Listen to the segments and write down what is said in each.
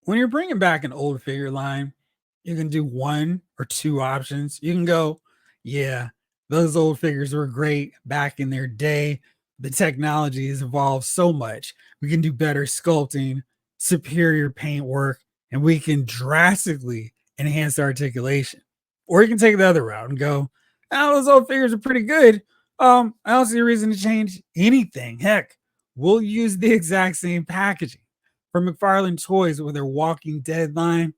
When you're bringing back an old figure line, you can do one or two options. You can go, yeah, those old figures were great back in their day. The technology has evolved so much. We can do better sculpting, superior paint work, and we can drastically enhance the articulation. Or you can take the other route and go, oh, those old figures are pretty good. I don't see a reason to change anything. Heck, we'll use the exact same packaging from McFarlane Toys with their Walking Dead line.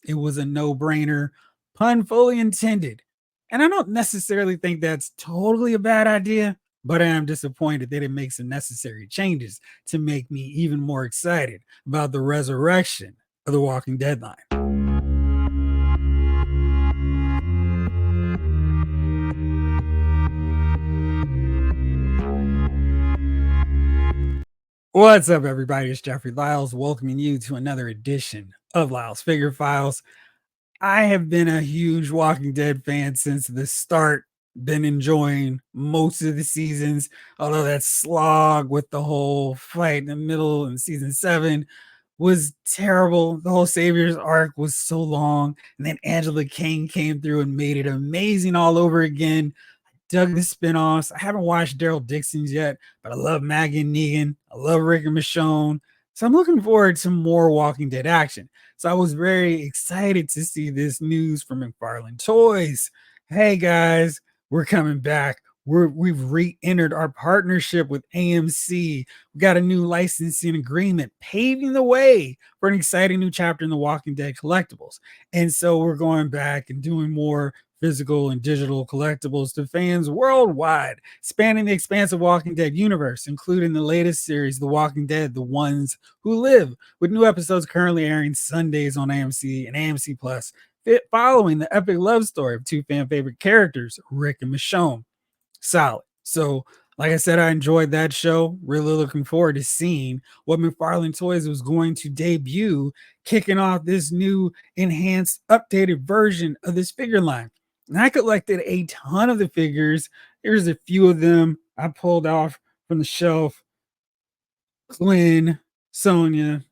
It was a no brainer, pun fully intended. And I don't necessarily think that's totally a bad idea, but I am disappointed they didn't make some necessary changes to make me even more excited about the resurrection of the Walking Dead line. What's up, everybody? It's Jeffrey Lyles welcoming you to another edition of Lyles Figure Files. I have been a huge Walking Dead fan since the start. Been enjoying most of the seasons, although that slog with the whole fight in the middle in season 7 was terrible. The whole Savior's arc was so long, and then Angela Kang came through and made it amazing all over again. Dug the spinoffs. I haven't watched Daryl Dixon's yet, but I love Maggie and Negan. I love Rick and Michonne. So I'm looking forward to more Walking Dead action. So I was very excited to see this news from McFarlane Toys. Hey guys, we're coming back. We've re-entered our partnership with AMC. We got a new licensing agreement paving the way for an exciting new chapter in the Walking Dead collectibles. And so we're going back and doing more physical and digital collectibles to fans worldwide, spanning the expansive Walking Dead universe, including the latest series, The Walking Dead, The Ones Who Live, with new episodes currently airing Sundays on AMC and AMC Plus, following the epic love story of two fan favorite characters, Rick and Michonne. Solid. So, like I said, I enjoyed that show. Really looking forward to seeing what McFarlane Toys was going to debut, kicking off this new enhanced, updated version of this figure line. And I collected a ton of the figures. Here's a few of them I pulled off from the shelf. Glenn, Sonia,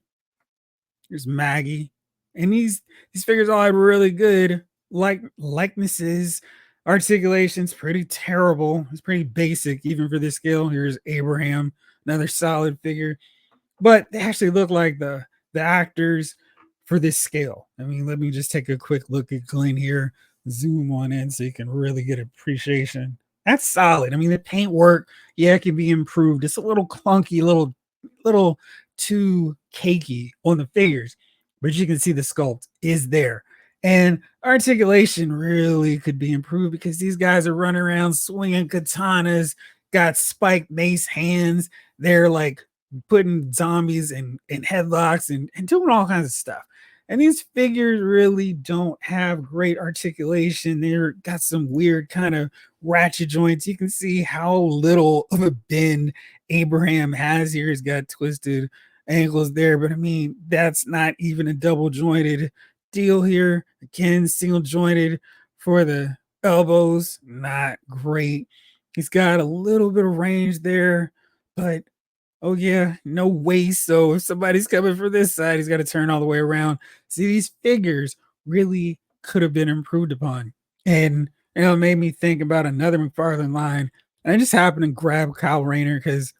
here's Maggie. And these figures all had really good likenesses. Articulation's pretty terrible. It's pretty basic, even for this scale. Here's Abraham, another solid figure. But they actually look like the actors for this scale. I mean, let me just take a quick look at Glenn here. Zoom on in so you can really get appreciation. That's solid. I mean, the paint work, yeah, it can be improved. It's a little clunky, little too cakey on the figures, but you can see the sculpt is there. And articulation really could be improved because these guys are running around swinging katanas, got spiked mace hands. They're like putting zombies in headlocks and doing all kinds of stuff. And these figures really don't have great articulation. They're got some weird kind of ratchet joints. You can see how little of a bend Abraham has here. He's got twisted ankles there, but I mean, that's not even a double jointed deal here. Again, single jointed for the elbows, not great. He's got a little bit of range there, but oh yeah, no waist. So if somebody's coming for this side, he's got to turn all the way around. See, these figures really could have been improved upon. And it made me think about another McFarlane line. And I just happened to grab Kyle Rayner because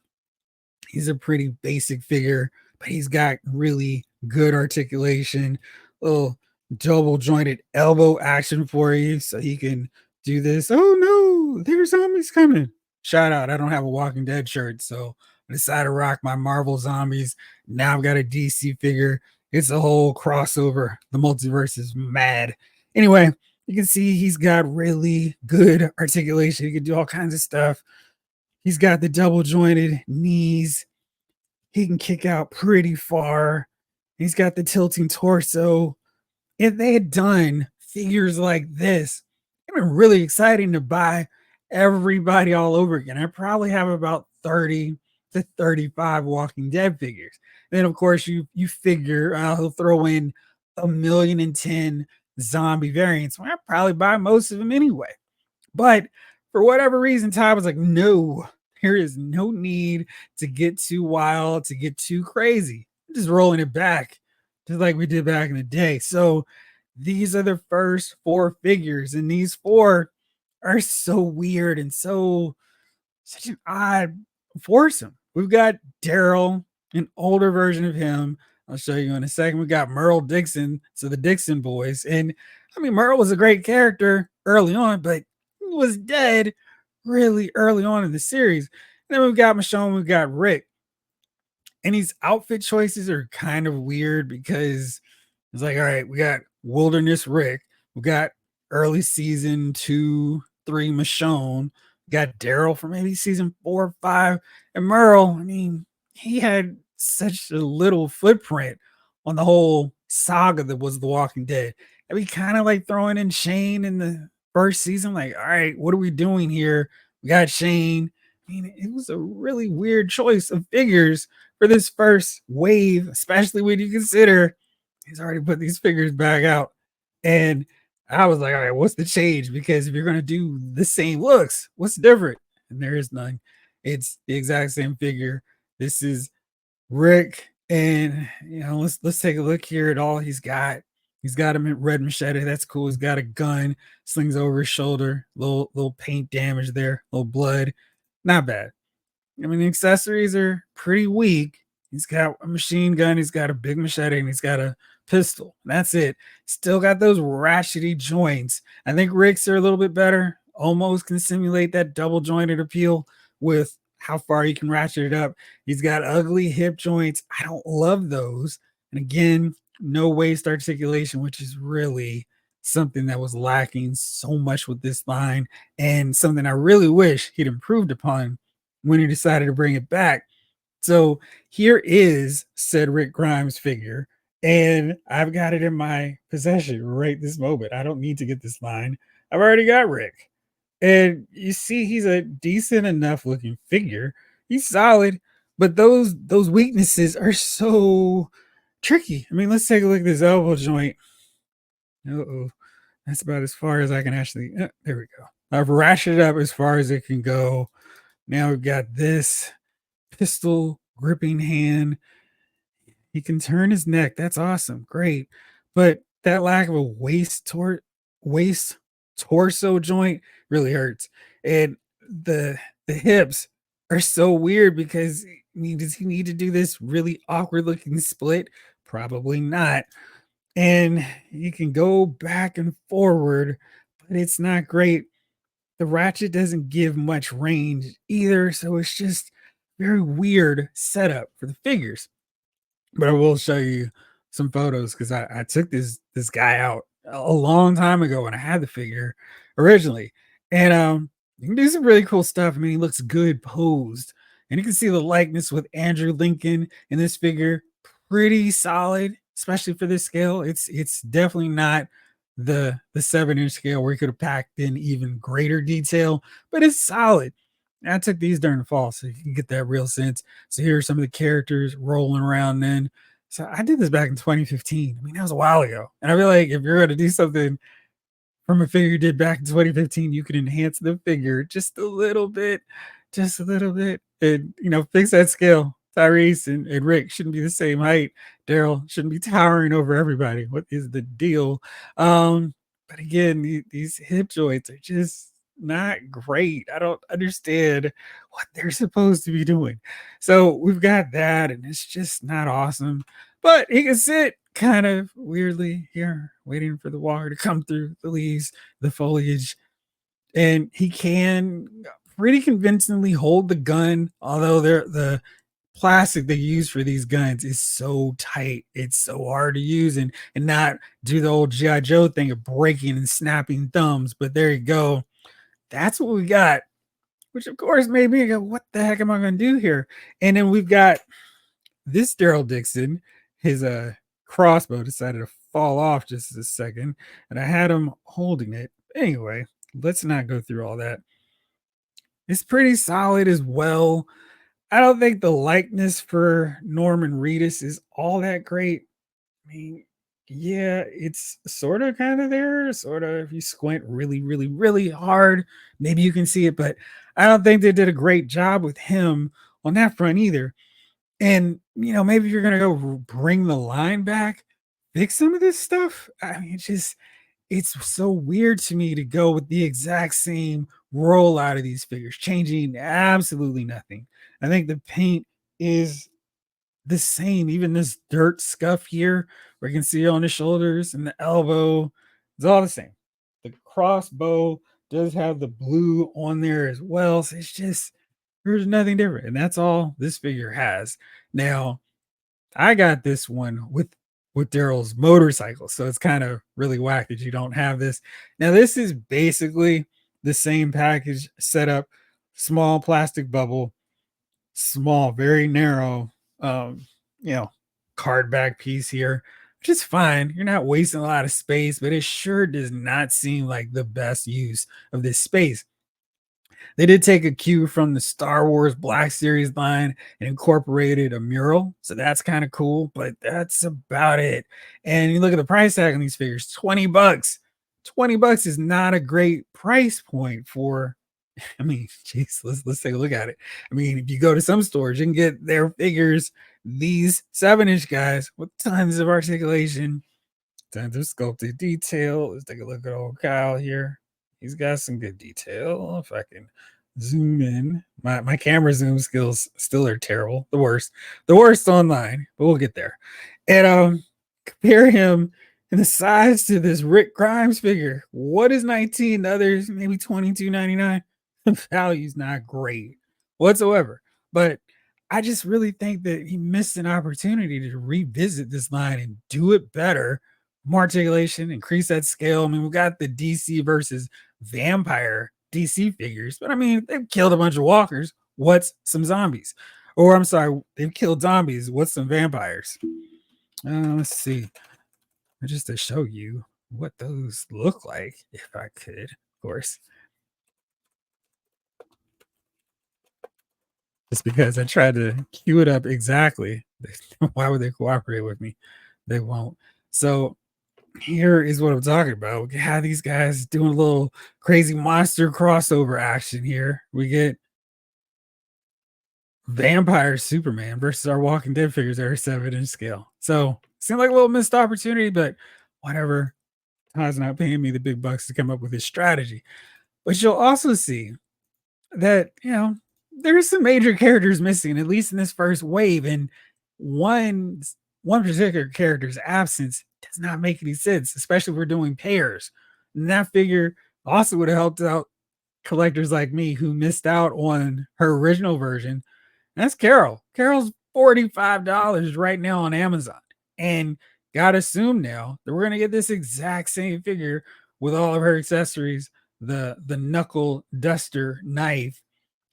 he's a pretty basic figure, but he's got really good articulation, little double jointed elbow action for you so he can do this. Oh no, there's zombies coming. Shout out. I don't have a Walking Dead shirt, so I decided to rock my Marvel zombies. Now I've got a DC figure. It's a whole crossover. The multiverse is mad. Anyway, you can see he's got really good articulation. He can do all kinds of stuff. He's got the double jointed knees. He can kick out pretty far. He's got the tilting torso. If they had done figures like this, it'd been really exciting to buy everybody all over again. I probably have about 30 to 35 Walking Dead figures. And then, of course, you figure he'll throw in 1,000,010 zombie variants. Well, I'd probably buy most of them anyway. But for whatever reason, Ty was like, no, there is no need to get too wild, to get too crazy. I'm just rolling it back just like we did back in the day. So these are the first four figures, and these four are so weird and so such an odd foursome. We've got Daryl, an older version of him. I'll show you in a second. We got Merle Dixon, so the Dixon boys. And I mean, Merle was a great character early on, but he was dead really early on in the series. And then we've got Michonne, we've got Rick. And these outfit choices are kind of weird because it's like, all right, we got Wilderness Rick, we got early season 2, 3 Michonne, we got Daryl for maybe season 4 or 5, and Merle. I mean, he had such a little footprint on the whole saga that was The Walking Dead. And we kind of like throwing in Shane in the first season, like, all right, what are we doing here? We got Shane. I mean, it was a really weird choice of figures for this first wave, especially when you consider he's already put these figures back out. And I was like, all right, what's the change? Because if you're going to do the same looks, what's different? And there is none. It's the exact same figure. This is Rick. And let's take a look here at all he's got. He's got a red machete. That's cool. He's got a gun, slings over his shoulder, little paint damage there, little blood. Not bad. I mean, the accessories are pretty weak. He's got a machine gun, he's got a big machete, and he's got a pistol. That's it. Still got those ratchety joints. I think Rick's are a little bit better. Almost can simulate that double jointed appeal with how far you can ratchet it up. He's got ugly hip joints. I don't love those. And again, no waist articulation, which is really something that was lacking so much with this line, and something I really wish he'd improved upon when he decided to bring it back. So here is said Rick Grimes figure, and I've got it in my possession right this moment. I don't need to get this line. I've already got Rick. And you see he's a decent enough looking figure. He's solid, but those weaknesses are so tricky. I mean, let's take a look at this elbow joint. Uh-oh. That's about as far as I can actually. There we go. I've ratcheted up as far as it can go. Now we've got this pistol gripping hand. He can turn his neck. That's awesome. Great. But that lack of a waist torso joint really hurts. And the hips are so weird because I mean, does he need to do this really awkward looking split? Probably not. And you can go back and forward, but it's not great. The ratchet doesn't give much range either, so it's just very weird setup for the figures. But I will show you some photos because I took this guy out a long time ago when I had the figure originally. And you can do some really cool stuff. I mean, he looks good posed. And you can see the likeness with Andrew Lincoln in this figure. Pretty solid, especially for this scale. It's definitely not the 7-inch scale where he could have packed in even greater detail, but it's solid. And I took these during the fall so you can get that real sense. So here are some of the characters rolling around then. So I did this back in 2015. I mean, that was a while ago. And I feel like if you're going to do something from a figure you did back in 2015, you can enhance the figure just just a little bit, and fix that scale. Tyrese and Rick shouldn't be the same height. Daryl shouldn't be towering over everybody. What is the deal? But again, these hip joints are just not great. I don't understand what they're supposed to be doing. So we've got that, and it's just not awesome. But he can sit kind of weirdly here, waiting for the water to come through the leaves, the foliage, and he can pretty convincingly hold the gun, although the plastic they use for these guns is so tight. It's so hard to use and not do the old G.I. Joe thing of breaking and snapping thumbs. But there you go. That's what we got. Which of course made me go, what the heck am I gonna do here? And then we've got this Daryl Dixon, his crossbow decided to fall off just a second, and I had him holding it. Anyway, let's not go through all that. It's pretty solid as well. I don't think the likeness for Norman Reedus is all that great. I mean, yeah, it's sort of kind of there, sort of. If you squint really, really, really hard, maybe you can see it, but I don't think they did a great job with him on that front either. And maybe if you're gonna go bring the line back, fix some of this stuff. I mean, it's so weird to me to go with the exact same rollout of these figures, changing absolutely nothing. I think the paint is the same, even this dirt scuff here, where you can see on the shoulders and the elbow, it's all the same. The crossbow does have the blue on there as well. So it's just there's nothing different. And that's all this figure has. Now, I got this one with Daryl's motorcycle. So it's kind of really whack that you don't have this. Now, this is basically the same package setup, small plastic bubble, small, very narrow, um, you know, card back piece here, which is fine. You're not wasting a lot of space, but it sure does not seem like the best use of this space. They did take a cue from the Star Wars Black Series line and incorporated a mural. So that's kind of cool, but that's about it. And you look at the price tag on these figures, 20 bucks. 20 bucks is not a great price point for I mean, jeez, let's take a look at it. I mean, if you go to some stores, you can get their figures, these 7-inch guys with tons of articulation, tons of sculpted detail. Let's take a look at old Kyle here. He's got some good detail. If I can zoom in, my camera zoom skills still are terrible. The worst online, but we'll get there. And compare him in the size to this Rick Grimes figure. What is 19? The others maybe 22.99. The value's not great whatsoever. But I just really think that he missed an opportunity to revisit this line and do it better. More articulation, increase that scale. I mean, we got the DC versus vampire DC figures, but I mean, they've killed a bunch of walkers. What's some zombies? Or I'm sorry, they've killed zombies. What's some vampires? Let's see. Just to show you what those look like, if I could, of course. Just because I tried to cue it up exactly. Why would they cooperate with me? They won't. So here is what I'm talking about. We have these guys doing a little crazy monster crossover action here. We get Vampire Superman versus our Walking Dead figures that are 7-inch scale. So seemed like a little missed opportunity, but whatever. Todd's not paying me the big bucks to come up with his strategy. But you'll also see that, there's some major characters missing, at least in this first wave. And one one particular character's absence does not make any sense, especially if we're doing pairs. And that figure also would have helped out collectors like me who missed out on her original version. That's Carol. Carol's $45 right now on Amazon. And gotta assume now that we're gonna get this exact same figure with all of her accessories, the knuckle duster knife,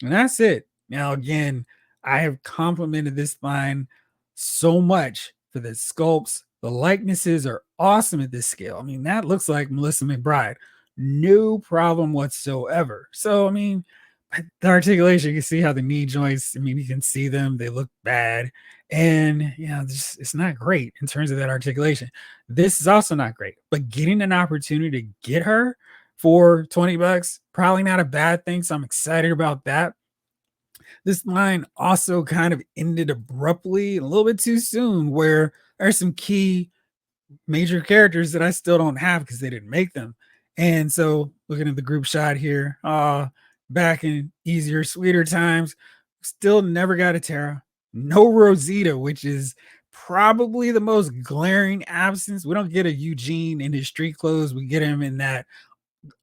and that's it. Now, again, I have complimented this line so much for the sculpts. The likenesses are awesome at this scale. I mean, that looks like Melissa McBride. No problem whatsoever. So, I mean, the articulation, you can see how the knee joints, I mean, you can see them, they look bad. And it's not great in terms of that articulation. This is also not great, but getting an opportunity to get her for 20 bucks, probably not a bad thing. So I'm excited about that. This line also kind of ended abruptly, a little bit too soon, where there's some key major characters that I still don't have because they didn't make them. And so looking at the group shot here, back in easier, sweeter times, still never got a Terra. No Rosita, which is probably the most glaring absence. We don't get a Eugene in his street clothes. We get him in that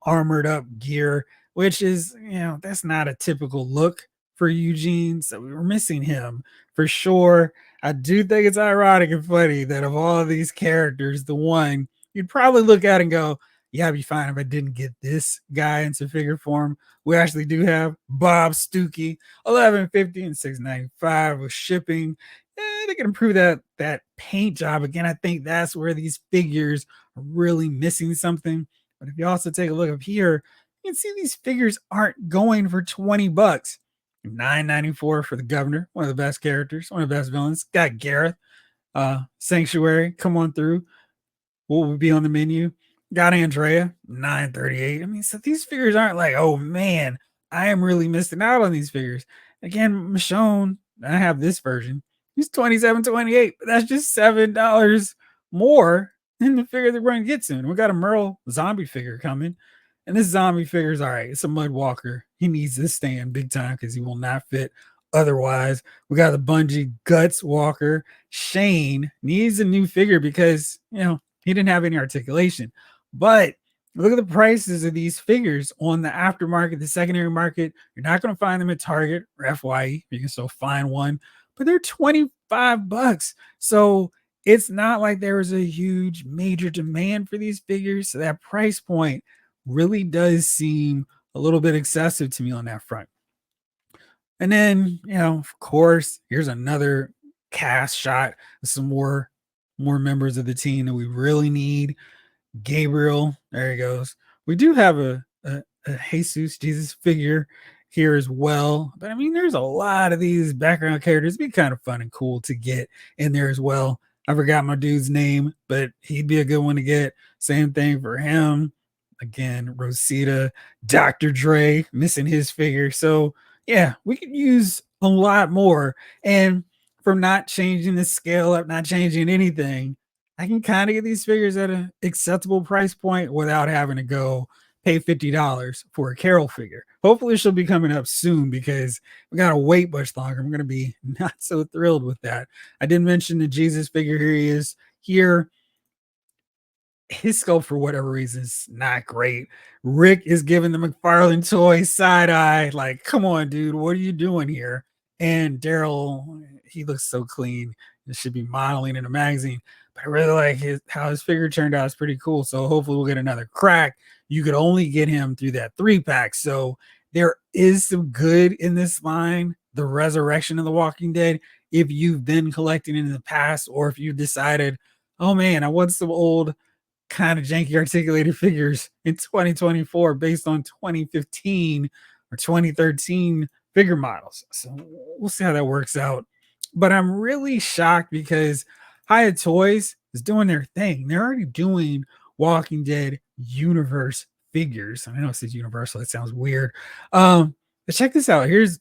armored up gear, which is, that's not a typical look for Eugene. So we were missing him for sure. I do think it's ironic and funny that of all of these characters, the one you'd probably look at and go, yeah, I'd be fine if I didn't get this guy into figure form. We actually do have Bob Stookie, 1150 and 695 with shipping. They can improve that paint job. Again, I think that's where these figures are really missing something. But if you also take a look up here, you can see these figures aren't going for 20 bucks. $9.94 for the governor, one of the best characters, one of the best villains. Got Gareth, Sanctuary, come on through. What would be on the menu? Got Andrea, $9.38. I mean, so these figures aren't like, oh man, I am really missing out on these figures. Again, Michonne, I have this version. He's $27.28, but that's just $7 more than the figure they're going to get soon. We got a Merle zombie figure coming, and this zombie figure is all right. It's a mud walker. He needs this stand big time because he will not fit otherwise. We got the Bungie Guts Walker. Shane needs a new figure because, he didn't have any articulation. But look at the prices of these figures on the aftermarket, the secondary market. You're not going to find them at Target or FYE. You can still find one, but they're $25. So it's not like there was a huge major demand for these figures. So that price point really does seem a little bit excessive to me on that front. And then, of course, here's another cast shot of some more members of the team that we really need. Gabriel, there he goes. We do have a Jesus figure here as well. But I mean, there's a lot of these background characters. It'd be kind of fun and cool to get in there as well. I forgot my dude's name, but he'd be a good one to get. Same thing for him. Again, Rosita, Dr. Dre, missing his figure. So yeah, we could use a lot more. And from not changing the scale up, not changing anything, I can kind of get these figures at an acceptable price point without having to go pay $50 for a Carol figure. Hopefully she'll be coming up soon because we got to wait much longer. I'm going to be not so thrilled with that. I did mention the Jesus figure. Here he is here. His scope, for whatever reason, is not great. Rick is giving the McFarlane toy side eye, like, come on, dude, what are you doing here? And Daryl, he looks so clean. It should be modeling in a magazine. But I really like how his figure turned out. It's pretty cool. So hopefully we'll get another crack. You could only get him through that 3-pack. So there is some good in this line. The resurrection of the Walking Dead. If you've been collecting in the past, or if you decided, oh man, I want some old kind of janky articulated figures in 2024 based on 2015 or 2013 figure models. So we'll see how that works out. But I'm really shocked because Hiya Toys is doing their thing. They're already doing Walking Dead universe figures. I know it says Universal. It sounds weird. But check this out. Here's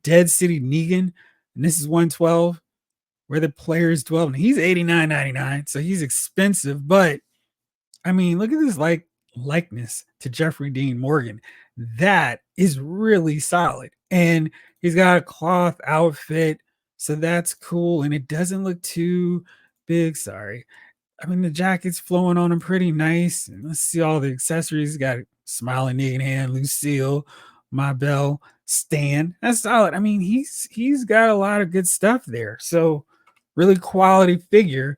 Dead City Negan, and this is 112 where the players dwell. And he's $89.99, so he's expensive, but I mean, look at this likeness to Jeffrey Dean Morgan. That is really solid. And he's got a cloth outfit, so that's cool. And it doesn't look too big. Sorry. I mean, the jacket's flowing on him pretty nice. And let's see all the accessories. He's got a smiling Negan hand, Lucille, my bell, Stan. That's solid. I mean, he's got a lot of good stuff there. So really quality figure.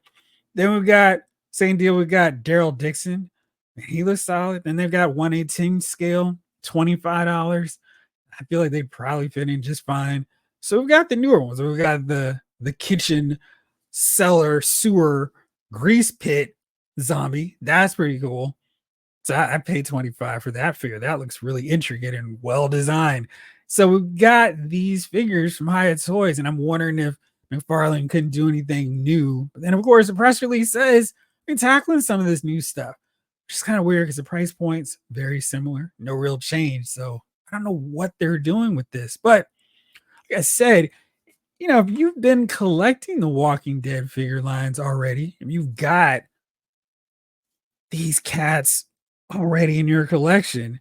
Then we've got same deal. We got Daryl Dixon. He looks solid. Then they've got 1/18 scale, $25. I feel like they probably fit in just fine. So we've got the newer ones. We've got the kitchen cellar sewer grease pit zombie. That's pretty cool. So I paid $25 for that figure. That looks really intricate and well designed. So we've got these figures from Hiya Toys, and I'm wondering if McFarlane couldn't do anything new. But then, of course, the press release says we're tackling some of this new stuff, which is kind of weird because the price point's very similar, no real change. So I don't know what they're doing with this. But like I said, if you've been collecting the Walking Dead figure lines already, if you've got these cats already in your collection,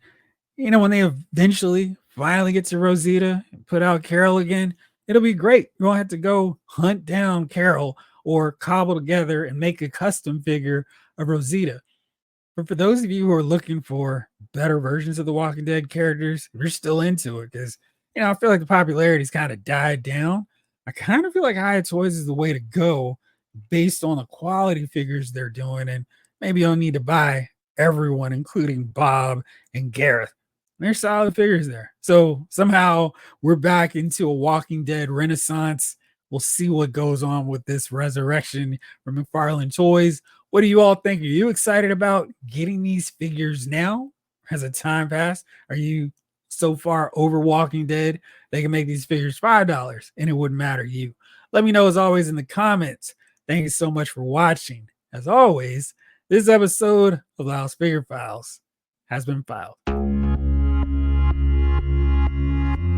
when they eventually finally get to Rosita and put out Carol again, it'll be great. You won't have to go hunt down Carol or cobble together and make a custom figure of Rosita. But for those of you who are looking for better versions of the Walking Dead characters, we're still into it because, I feel like the popularity's kind of died down. I kind of feel like Hiya Toys is the way to go based on the quality figures they're doing. And maybe you'll need to buy everyone, including Bob and Gareth. They're solid figures there. So somehow we're back into a Walking Dead renaissance. We'll see what goes on with this resurrection from McFarlane Toys. What do you all think? Are you excited about getting these figures now? Has the time passed? Are you so far over Walking Dead they can make these figures $5 and it wouldn't matter to you? Let me know as always in the comments. Thank you so much for watching. As always, this episode of Lyle's Figure Files has been filed.